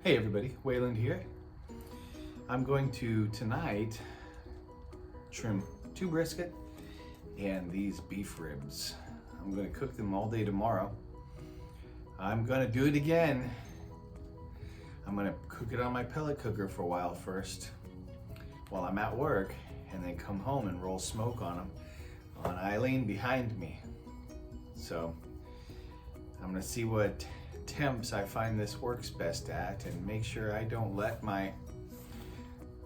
Hey everybody, Wayland here. I'm going to tonight trim 2 brisket and these beef ribs. I'm going to cook them all day tomorrow. I'm going to do it again. I'm going to cook it on my pellet cooker for a while first while I'm at work, and then come home and roll smoke on them on Eileen behind me. So I'm going to see what temps I find this works best at, and make sure I don't let my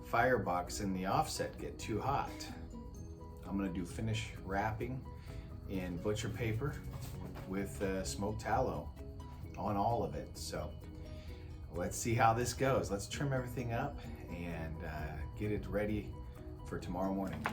firebox in the offset get too hot. I'm going to do finish wrapping in butcher paper with smoked tallow on all of it. So let's see how this goes. Let's trim everything up and get it ready for tomorrow morning.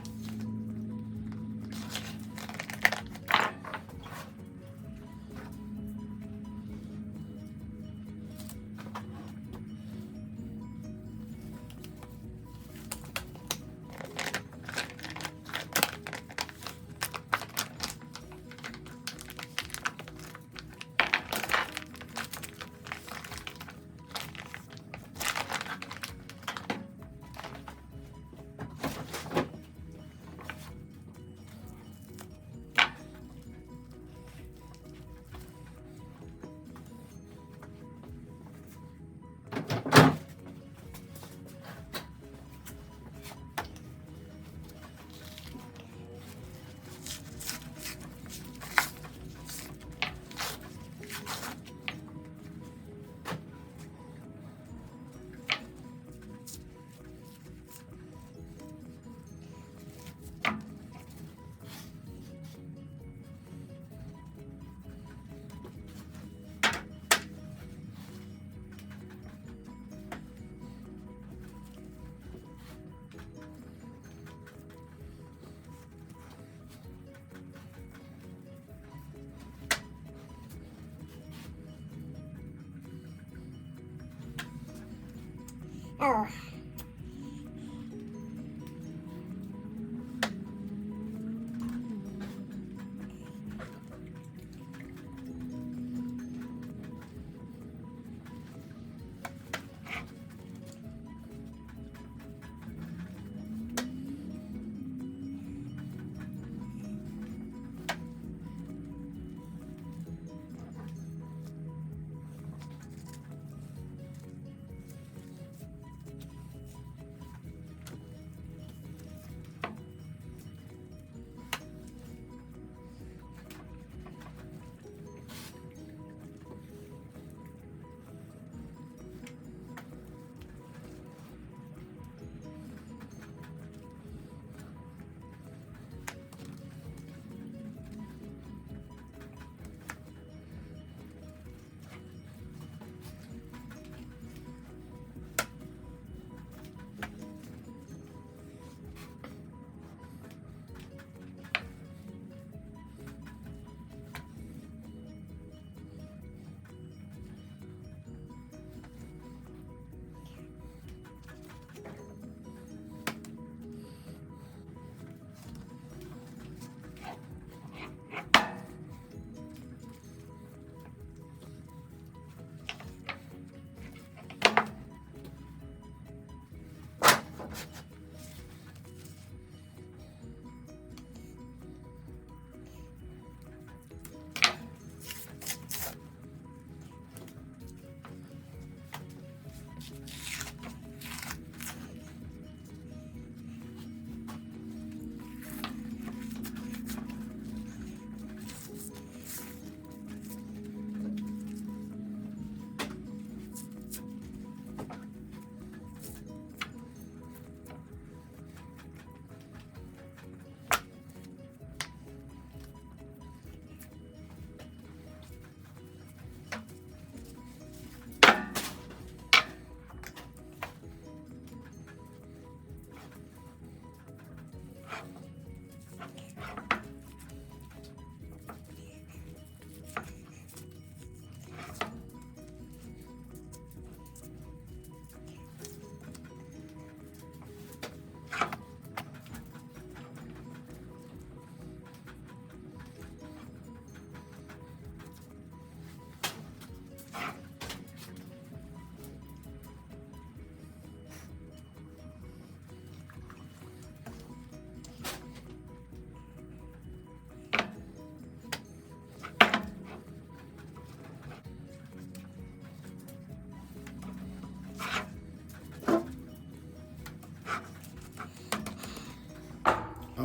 Oh.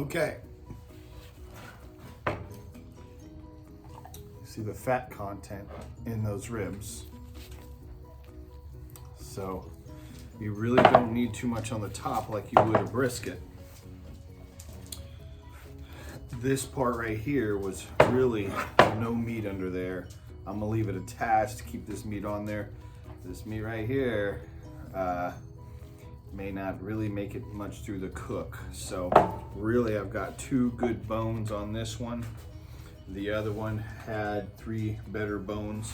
Okay. See the fat content in those ribs. So you really don't need too much on the top like you would a brisket. This part right here was really no meat under there. I'm gonna leave it attached to keep this meat on there. This meat right here may not really make it much through the cook. So really I've got 2 good bones on this one. The other one had 3 better bones.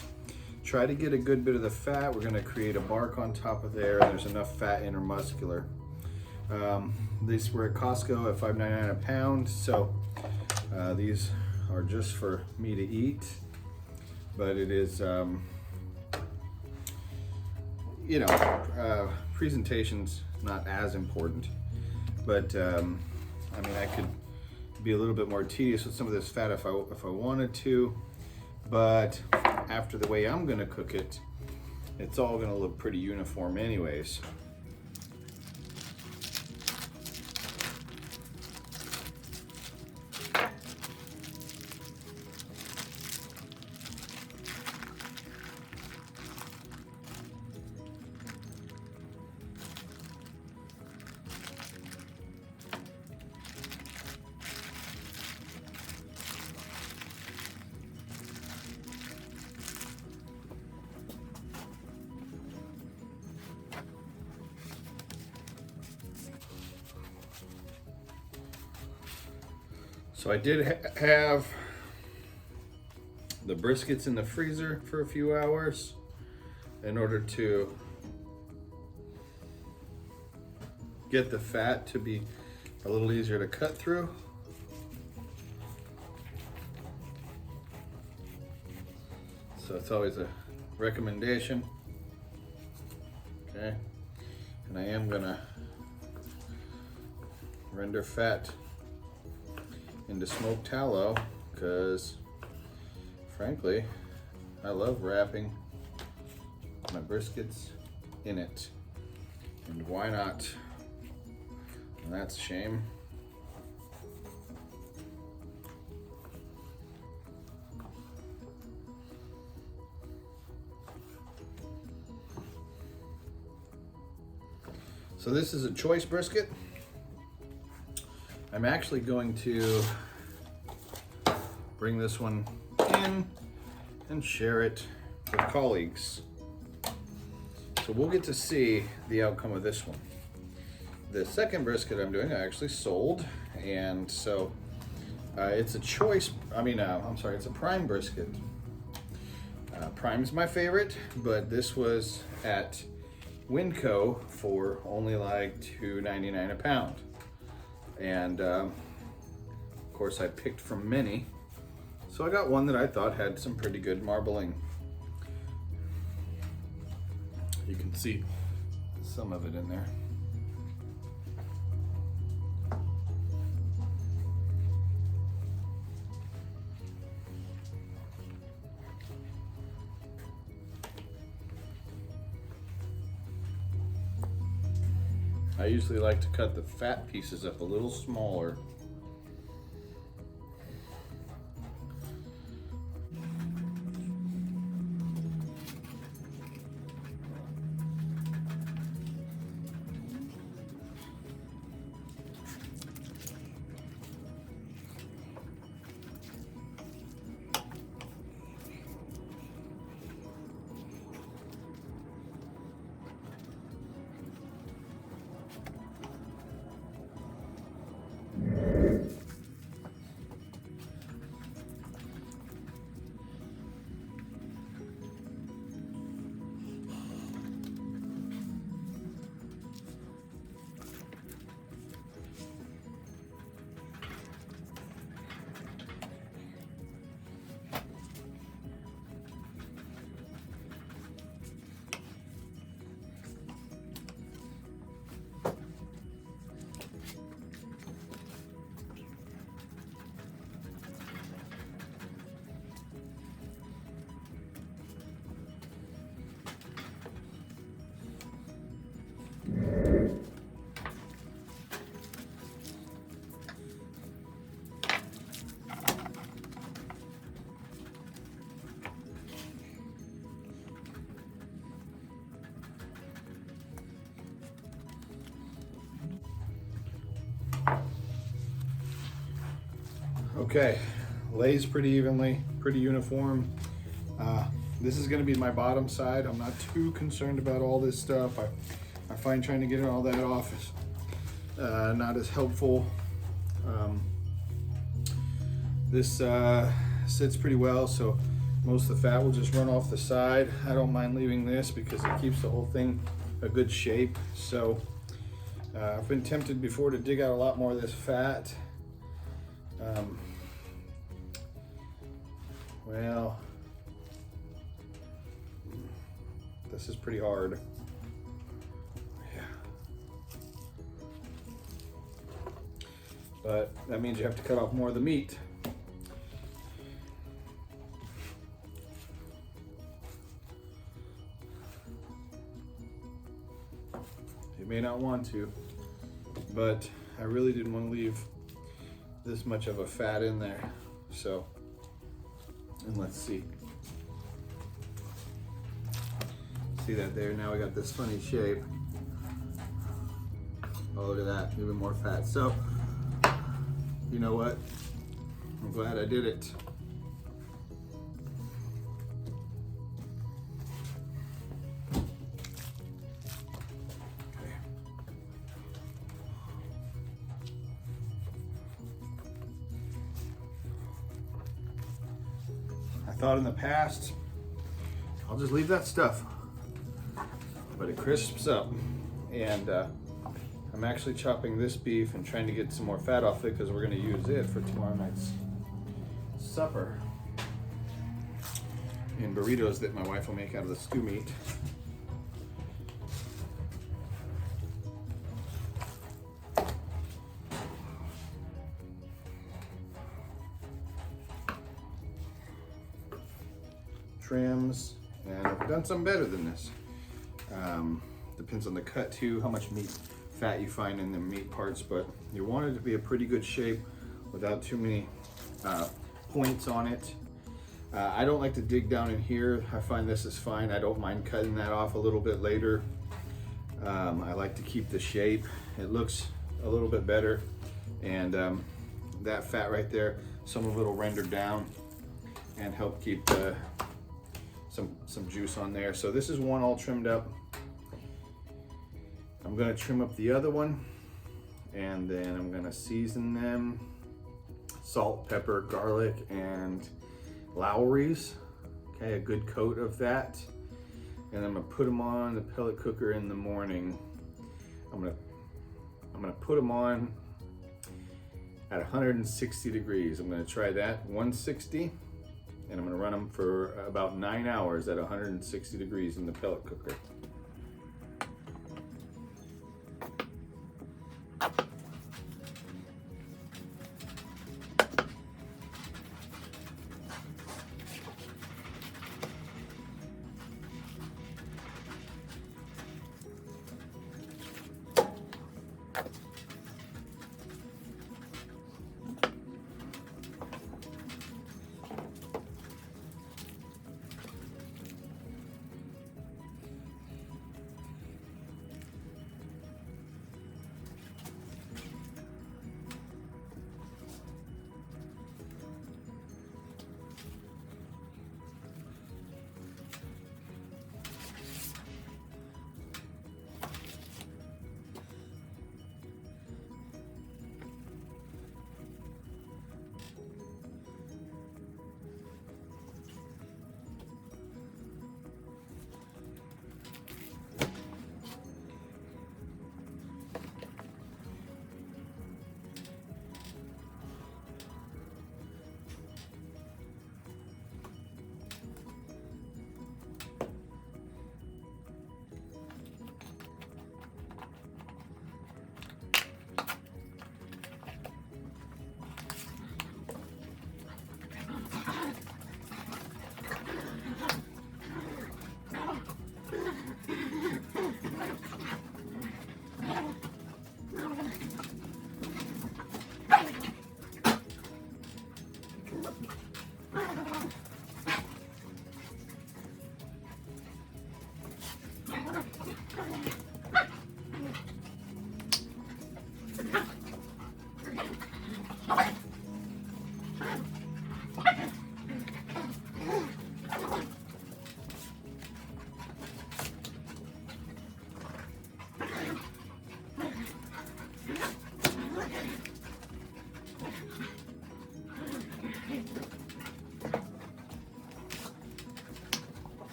Try to get a good bit of the fat. We're gonna create a bark on top of there. There's enough fat intermuscular. These were at Costco at $5.99 a pound. So these are just for me to eat, but it is, you know, presentation's not as important, but I mean, I could be a little bit more tedious with some of this fat if I wanted to, but after the way I'm gonna cook it, it's all gonna look pretty uniform anyways. So I did have the briskets in the freezer for a few hours in order to get the fat to be a little easier to cut through. So it's always a recommendation. Okay, and I am gonna render fat into smoked tallow because frankly I love wrapping my briskets in it, and why not? And that's a shame. So this is a choice brisket. I'm actually going to bring this one in and share it with colleagues. So we'll get to see the outcome of this one. The second brisket I'm doing I actually sold, and so it's a choice, it's a prime brisket. Prime's my favorite, but this was at Winco for only like $2.99 a pound. And of course I picked from many, so I got one that I thought had some pretty good marbling. You can see some of it in there. I usually like to cut the fat pieces up a little smaller. Okay, lays pretty evenly, pretty uniform. This is going to be my bottom side. I'm not too concerned about all this stuff. I find trying to get all that off is not as helpful. This sits pretty well, so most of the fat will just run off the side. I don't mind leaving this because it keeps the whole thing a good shape. So I've been tempted before to dig out a lot more of this fat. Well, this is pretty hard. Yeah. But that means you have to cut off more of the meat. You may not want to, but I really didn't want to leave this much of a fat in there. So, and let's see. See that there? Now we got this funny shape. Oh, look at that, even more fat. So, you know what? I'm glad I did it. I thought in the past, I'll just leave that stuff, but it crisps up. And I'm actually chopping this beef and trying to get some more fat off it because we're going to use it for tomorrow night's supper in burritos that my wife will make out of the stew meat. Trims, and I've done some better than this. Depends on the cut too, how much meat fat you find in the meat parts, but you want it to be a pretty good shape without too many points on it. I don't like to dig down in here. I find this is fine. I don't mind cutting that off a little bit later. I like to keep the shape. It looks a little bit better, and that fat right there, some of it will render down and help keep some juice on there. So this is one all trimmed up. I'm gonna trim up the other one, and then I'm gonna season them. Salt, pepper, garlic, and Lowry's. Okay, a good coat of that. And I'm gonna put them on the pellet cooker in the morning. I'm gonna put them on at 160 degrees. I'm gonna try that, 160. And I'm gonna run them for about 9 hours at 160 degrees in the pellet cooker.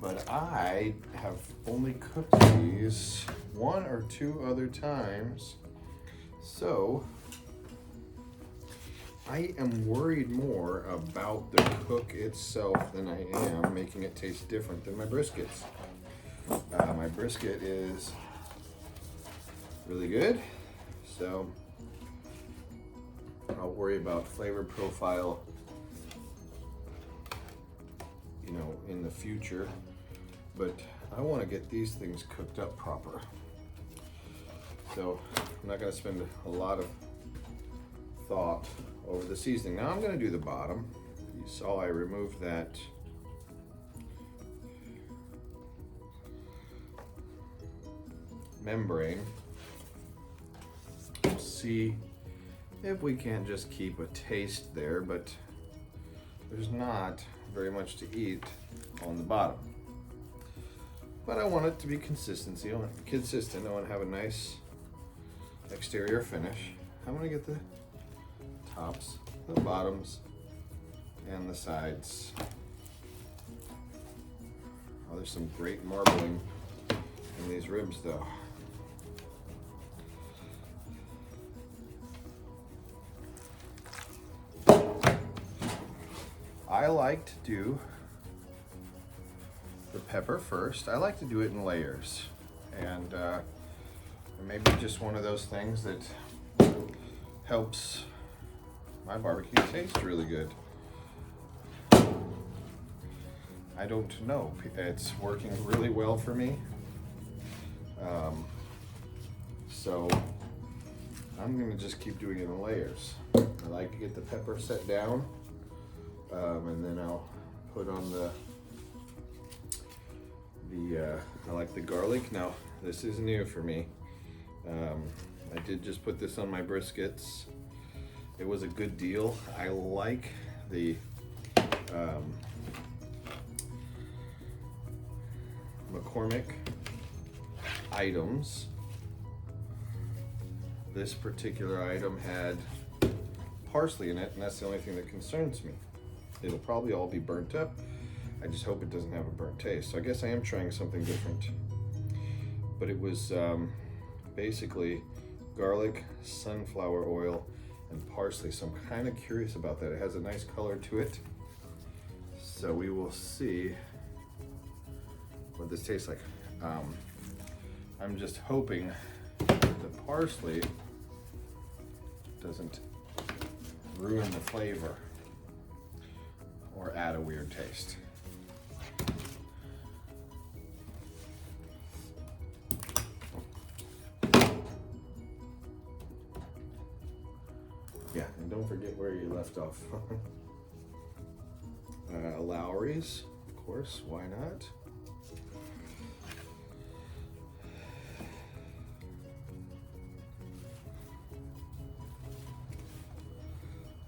but I have only cooked these 1 or 2 other times, so I am worried more about the cook itself than I am making it taste different than my briskets. My brisket is really good, so I'll worry about flavor profile, you know, in the future, but I want to get these things cooked up proper. So I'm not going to spend a lot of thought over the seasoning. Now I'm going to do the bottom. You saw I removed that membrane. We'll see if we can't just keep a taste there, but there's not very much to eat on the bottom. But I want it to be consistent. I want to have a nice exterior finish. I'm going to get the tops, the bottoms, and the sides. Oh, there's some great marbling in these ribs though. I like to do the pepper first. I like to do it in layers, and maybe just one of those things that helps my barbecue taste really good. I don't know. It's working really well for me. So I'm gonna just keep doing it in layers. I like to get the pepper set down, and then I'll put on I like the garlic. Now this is new for me. I did just put this on my briskets. It was a good deal. I like the McCormick items. This particular item had parsley in it, and that's the only thing that concerns me. It'll probably all be burnt up. I just hope it doesn't have a burnt taste. So I guess I am trying something different. But it was basically garlic, sunflower oil, and parsley. So I'm kind of curious about that. It has a nice color to it. So we will see what this tastes like. I'm just hoping the parsley doesn't ruin the flavor or add a weird taste. Yeah, and don't forget where you left off. Lowry's, of course, why not?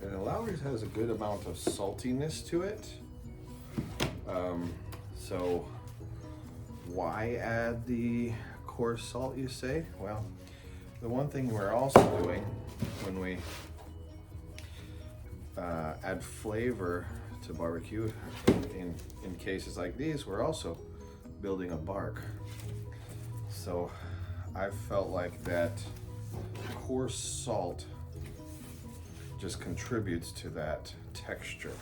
And Lowry's has a good amount of saltiness to it. So why add the coarse salt, you say? Well, the one thing we're also doing when we add flavor to barbecue in cases like these, we're also building a bark. So I felt like that coarse salt just contributes to that texture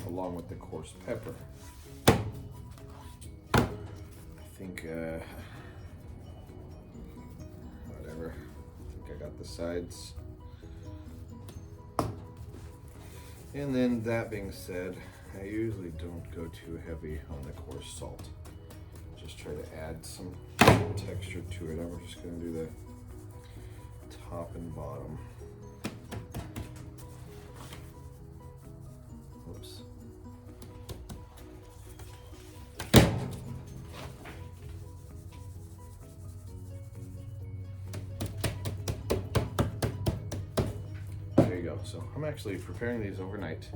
along with the coarse pepper. I think whatever, I think I got the sides. And then that being said, I usually don't go too heavy on the coarse salt. Just try to add some texture to it. I'm just going to do the top and bottom. Oops. There you go. So I'm actually preparing these overnight.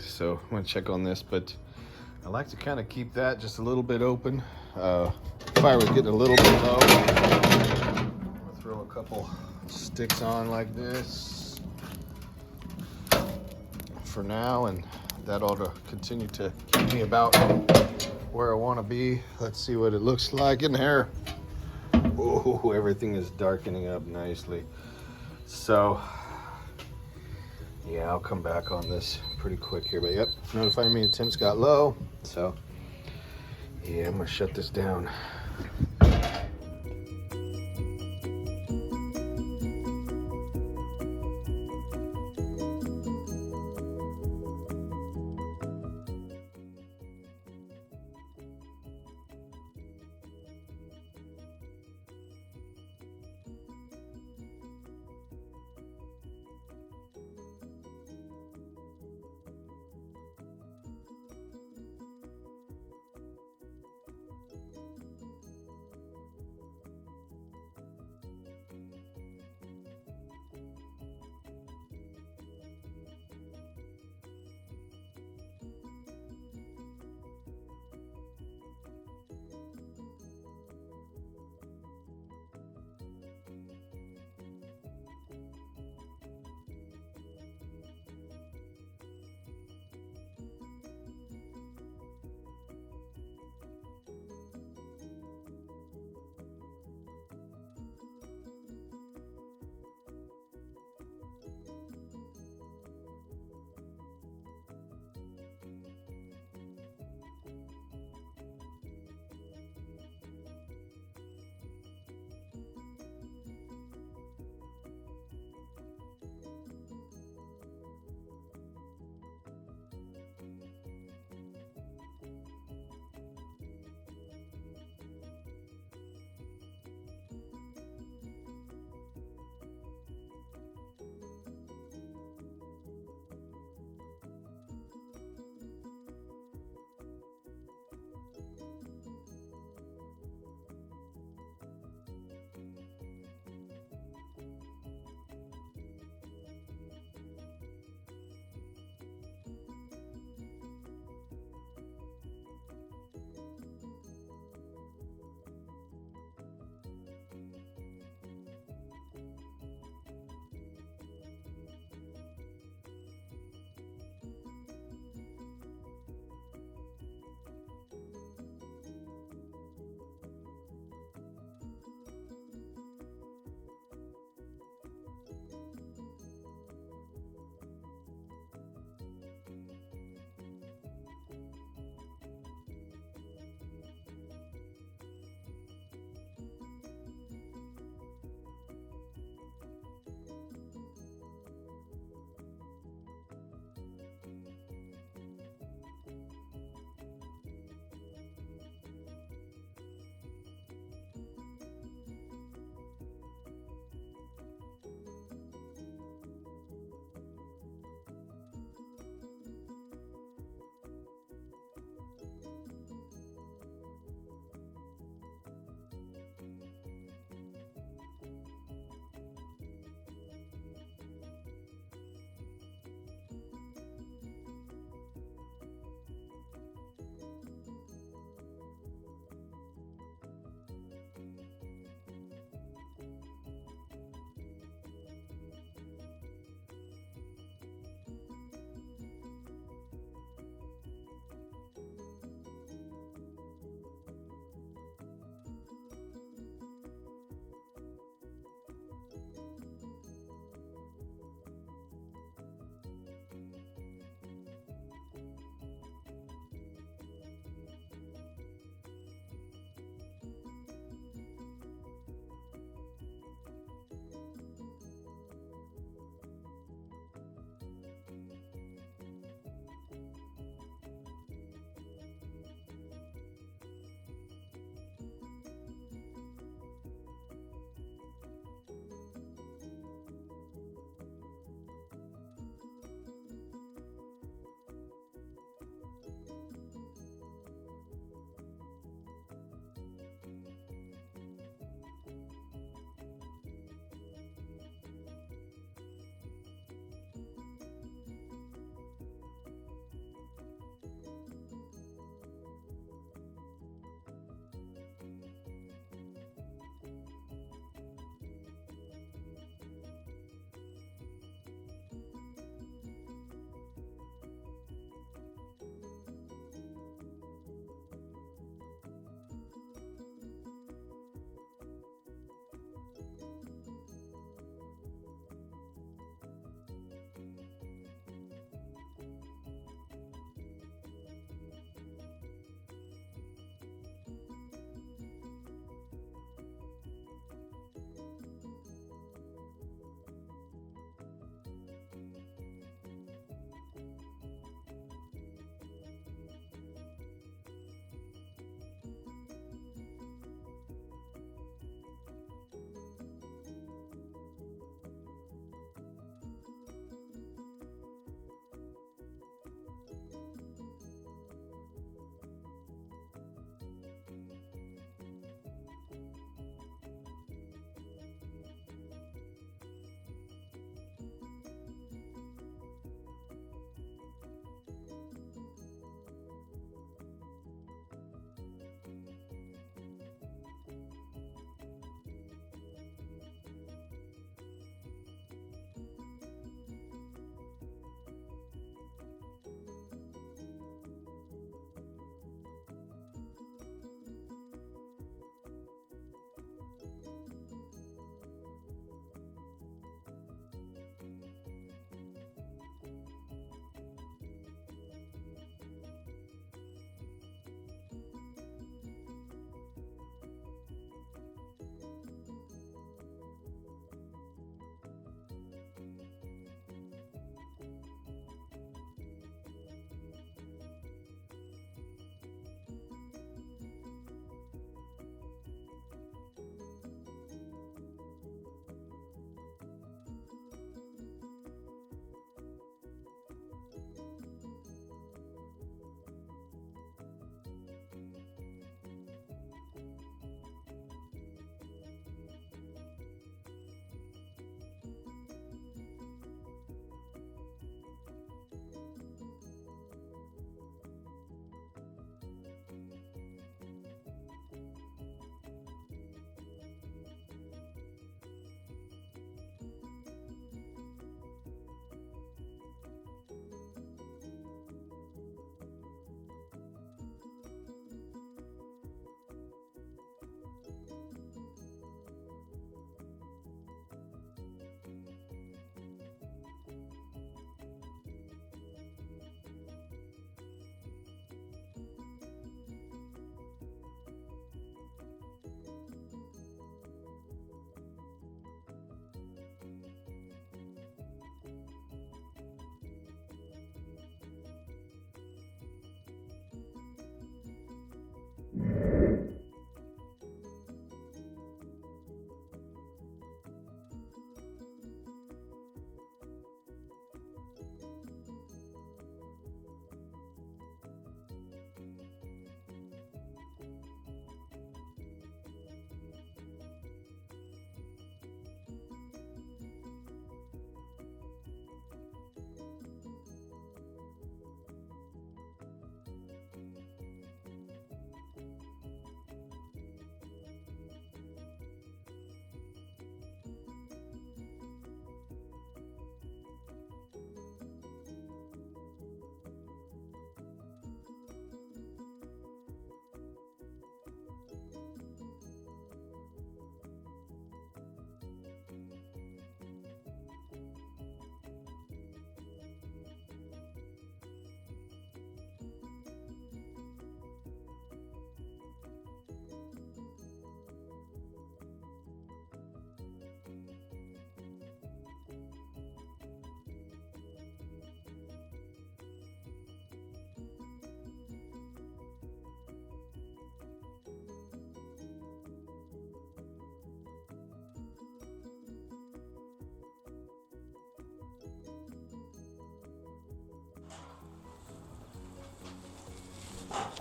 So I'm gonna check on this, but I like to kind of keep that just a little bit open. Fire was getting a little bit low. I'm gonna throw a couple sticks on like this for now, and that ought to continue to keep me about where I want to be. Let's see what it looks like in there. Oh, everything is darkening up nicely. So yeah, I'll come back on this pretty quick here, but yep, notifying me attempts got low. So yeah, I'm gonna shut this down.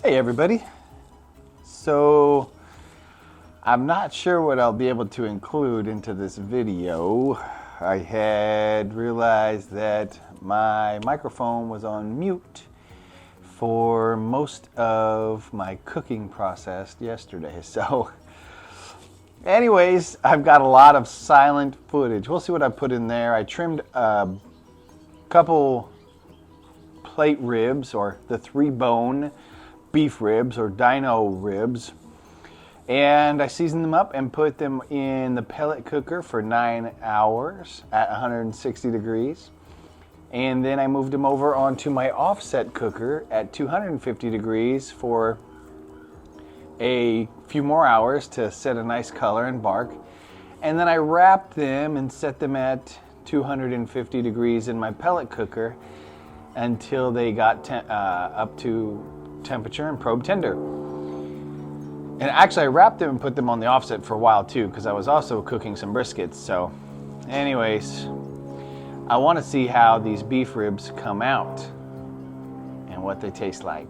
Hey everybody. So I'm not sure what I'll be able to include into this video. I had realized that my microphone was on mute for most of my cooking process yesterday. So anyways, I've got a lot of silent footage. We'll see what I put in there. I trimmed a couple plate ribs, or the 3-bone beef ribs or dino ribs, and I seasoned them up and put them in the pellet cooker for 9 hours at 160 degrees, and then I moved them over onto my offset cooker at 250 degrees for a few more hours to set a nice color and bark, and then I wrapped them and set them at 250 degrees in my pellet cooker until they got up to temperature and probe tender. And actually I wrapped them and put them on the offset for a while too, because I was also cooking some briskets. So anyways, I want to see how these beef ribs come out and what they taste like.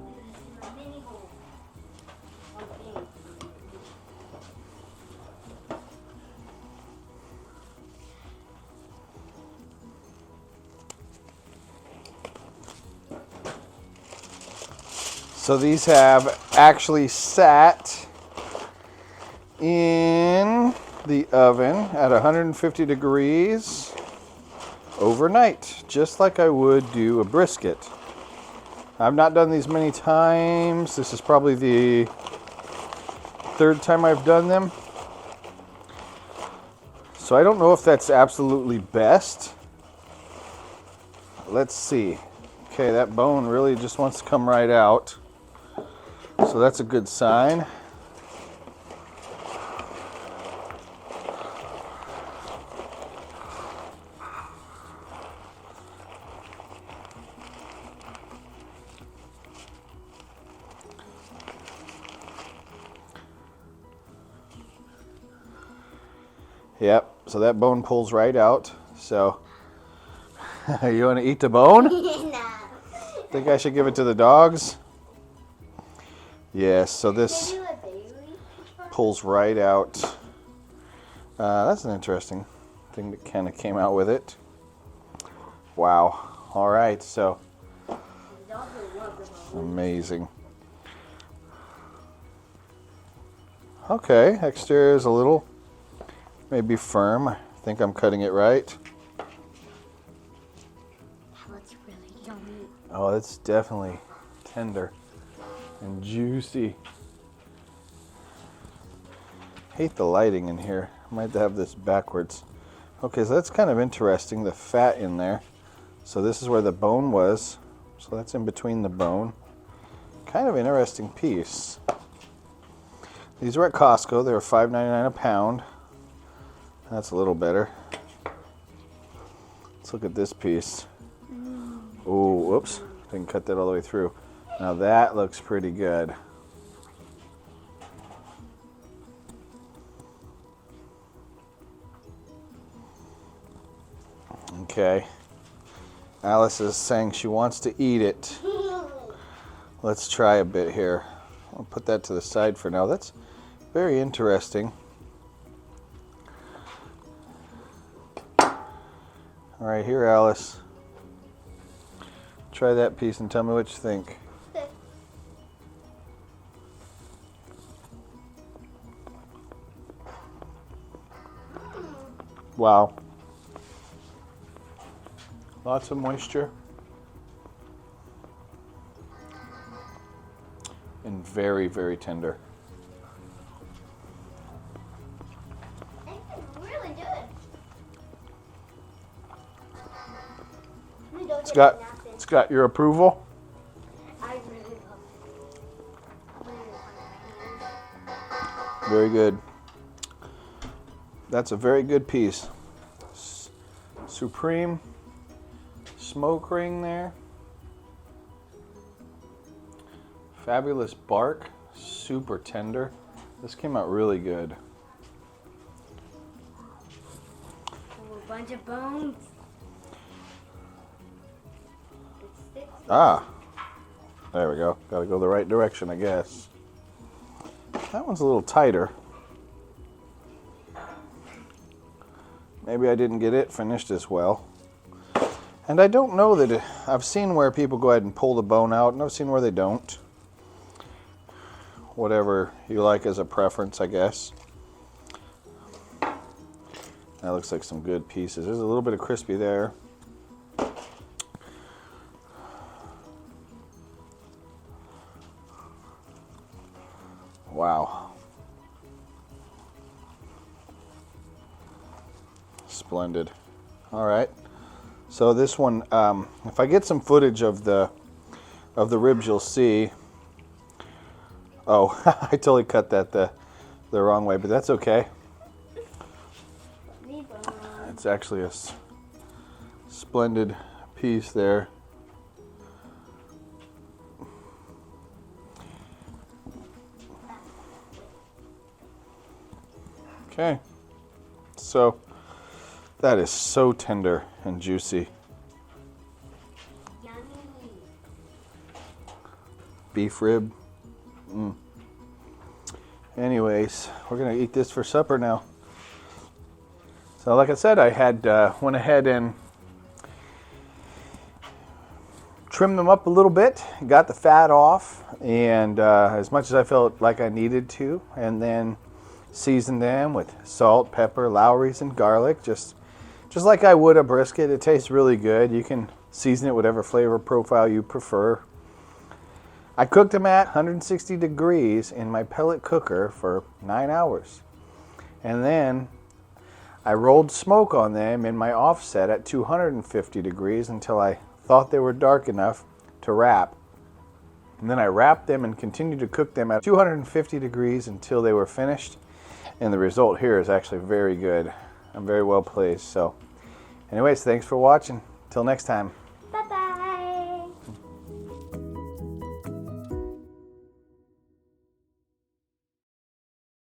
So these have actually sat in the oven at 150 degrees overnight, just like I would do a brisket. I've not done these many times. This is probably the 3rd time I've done them. So I don't know if that's absolutely best. Let's see. Okay, that bone really just wants to come right out. So that's a good sign. Yep, so that bone pulls right out. So, you want to eat the bone? No. Think I should give it to the dogs? Yes, so this pulls right out. That's an interesting thing that kind of came out with it. Wow. All right, so amazing. Okay, exterior is a little maybe firm. I think I'm cutting it right. That's really yummy. Oh, it's definitely tender and juicy. Hate the lighting in here. I might have this backwards. Okay, so that's kind of interesting, the fat in there. So this is where the bone was. So that's in between the bone. Kind of interesting piece. These were at Costco. They were $5.99 a pound. That's a little better. Let's look at this piece. Oh, whoops. Didn't cut that all the way through. Now that looks pretty good. Okay. Alice is saying she wants to eat it. Let's try a bit here. I'll put that to the side for now. That's very interesting. All right, here, Alice. Try that piece and tell me what you think. Wow. Lots of moisture. And very, very tender. Really good. It's got your approval. I really love it. Very good. That's a very good piece. Supreme smoke ring there. Fabulous bark. Super tender. This came out really good. A bunch of bones. Ah. There we go. Got to go the right direction, I guess. That one's a little tighter. Maybe I didn't get it finished as well. And I don't know that I've seen where people go ahead and pull the bone out, and I've seen where they don't. Whatever you like as a preference, I guess. That looks like some good pieces. There's a little bit of crispy there. Wow. Splendid. All right. So this one, if I get some footage of the ribs, you'll see. Oh, I totally cut that the wrong way, but that's okay. It's actually a splendid piece there. Okay, so that is so tender and juicy. Yummy. Beef rib. Anyways, we're gonna eat this for supper now. So like I said, I had went ahead and trimmed them up a little bit, got the fat off, and as much as I felt like I needed to, and then seasoned them with salt, pepper, Lowry's, and garlic, just like I would a brisket. It tastes really good. You can season it whatever flavor profile you prefer. I cooked them at 160 degrees in my pellet cooker for 9 hours. And then I rolled smoke on them in my offset at 250 degrees until I thought they were dark enough to wrap. And then I wrapped them and continued to cook them at 250 degrees until they were finished. And the result here is actually very good. I'm very well pleased. So anyways, thanks for watching. Till next time.